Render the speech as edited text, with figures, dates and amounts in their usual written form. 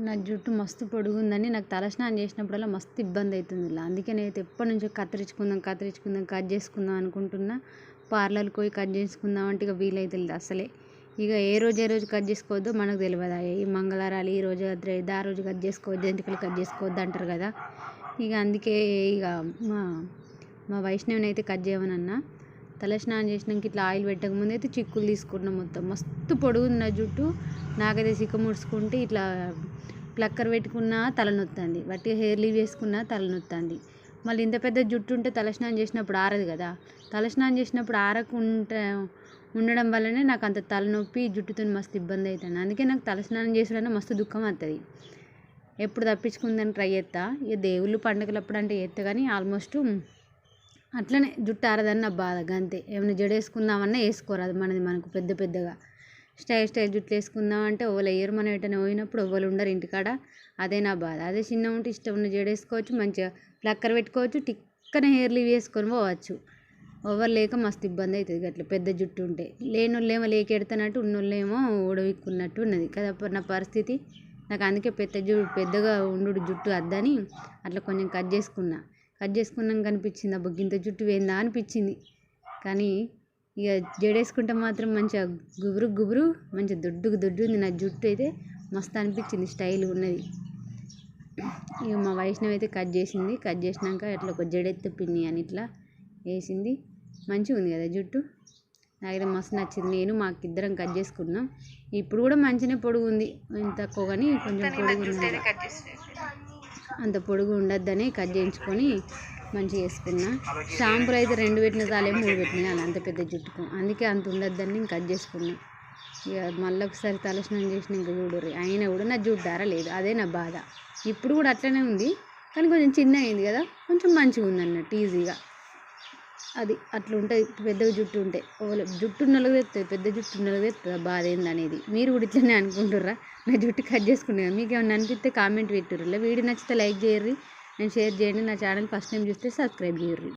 నా జుట్టు మస్తు పొడుగుందని నాకు తలస్నానం చేసినప్పుడల్లా మస్తు ఇబ్బంది అవుతుంది ఇలా. అందుకే నేను ఎప్పటి నుంచో కత్తిరించుకుందాం కట్ చేసుకుందాం అనుకుంటున్నా. పార్లర్కి పోయి కట్ చేసుకుందాం అంటే ఇక వీలైతలేదు అసలే. ఇక ఏ రోజు కట్ చేసుకోవద్దో మనకు తెలియదు. ఈ మంగళవారాలు ఈ రోజు ఆ రోజు కట్ చేసుకోవద్దు, ఎంటికలు కట్ చేసుకోవద్దు అంటారు కదా. ఇక అందుకే ఇక మా వైష్ణవిని అయితే కట్ చేయమనన్నా. తలస్నానం చేసినాక ఇట్లా ఆయిల్ పెట్టకముందు అయితే చిక్కులు తీసుకున్నాం. మొత్తం మస్తు పొడుగుంది నా జుట్టు. నాకైతే సిక్క ముడుచుకుంటే ఇట్లా ప్లక్కర్ పెట్టుకున్నా తలనొత్తంది, వట్టిగా హెయిర్ లీవ్ వేసుకున్నా తలనొత్తంది. మళ్ళీ ఇంత పెద్ద జుట్టు ఉంటే తలస్నానం చేసినప్పుడు ఆరదు కదా. తలస్నానం చేసినప్పుడు ఉండడం వల్లనే నాకు అంత తలనొప్పి జుట్టుతో మస్తు ఇబ్బంది అవుతుంది. అందుకే నాకు తలస్నానం చేసుడన్నా మస్తు దుఃఖం వస్తుంది. ఎప్పుడు తప్పించుకుందని ట్రై చేస్తా. ఇక దేవుళ్ళు పండుగలప్పుడు అంటే చేస్తా, కానీ ఆల్మోస్ట్ అట్లనే జుట్టు ఆరదని నా బాధ అంతే. ఏమైనా జడ వేసుకుందామన్నా వేసుకోరాదు మనకు పెద్దగా స్టైల్ జుట్లు వేసుకుందామంటే ఎవరు వేయరు. మనం ఎటైనా పోయినప్పుడు ఎవరు ఉండరు ఇంటికాడ. అదే నా బాధ. అదే చిన్న ఉంటే ఇష్టం ఉన్న జడ వేసుకోవచ్చు, మంచిగా ప్లక్కర్ పెట్టుకోవచ్చు, టిక్కన హెయిర్ లీవ్ వేసుకొని పోవచ్చు. ఎవరు లేక మస్తు ఇబ్బంది అవుతుంది అట్లా పెద్ద జుట్టు ఉంటే. లేనోళ్ళేమో లేకెడతానట్టు, ఉన్నోళ్ళేమో ఊడవిక్కున్నట్టు ఉన్నది కదా నా పరిస్థితి. నాకు అందుకే పెద్దగా ఉండు జుట్టు వద్దని అట్లా కొంచెం కట్ చేసుకున్నాక అనిపించింది, అబ్బా గింత జుట్టు వేందా అనిపించింది. కానీ ఇక జడేసుకుంటే మాత్రం మంచిగా గుబురు మంచిగా దొడ్డు ఉంది నా జుట్టు. అయితే మస్తు అనిపించింది, స్టైల్ ఉన్నది. ఇక మా వైష్ణవి అయితే కట్ చేసినాక అట్లా ఒక జడెత్తి పిన్ని అని ఇట్లా వేసింది. మంచిగా ఉంది కదా జుట్టు. నాకైతే మస్తు నచ్చింది. నేను మాకిద్దరం కట్ చేసుకున్నాం. ఇప్పుడు కూడా మంచిగానే పొడుగు ఉంది, తక్కువ కానీ కొంచెం పొడుగు ఉన్నది. అంత పొడుగు ఉండొద్దని కట్ చేయించుకొని మంచిగా వేసుకున్నా. షాంపూలు అయితే 2 పెట్టిన చాలేమో 3 పెట్టినా అలా అంత పెద్ద జుట్టుకు. అందుకే అంత ఉండొద్దని నేను కట్ చేసుకున్నా. ఇక మళ్ళీ ఒకసారి తలస్నానం చేసిన ఇంకా చూడరు. అయినా కూడా నా జుట్టు ఆరలేదు, అదే నా బాధ. ఇప్పుడు కూడా అట్లనే ఉంది, కానీ కొంచెం చిన్న అయింది కదా, కొంచెం మంచిగా ఉంది అన్నట్టు ఈజీగా. అది అట్లా ఉంటుంది పెద్దగా జుట్టు ఉంటే. జుట్టు ఉన్నోళ్ళకి తెస్తుంది, పెద్ద జుట్టు ఉన్నోళ్ళకి తెస్తుంది బాధ ఏందనేది. మీరు కూడా ఇట్లనే అనుకుంటుర్రా? నా జుట్టు కట్ చేసుకున్నాను. మీకు ఏమైనా అనిపిస్తే కామెంట్ పెట్టుర్రు. వీడియో నచ్చితే లైక్ చేయర్రి, నేను షేర్ చేయండి. నా ఛానల్ ఫస్ట్ టైం చూస్తే సబ్స్క్రైబ్ చేయర్రి.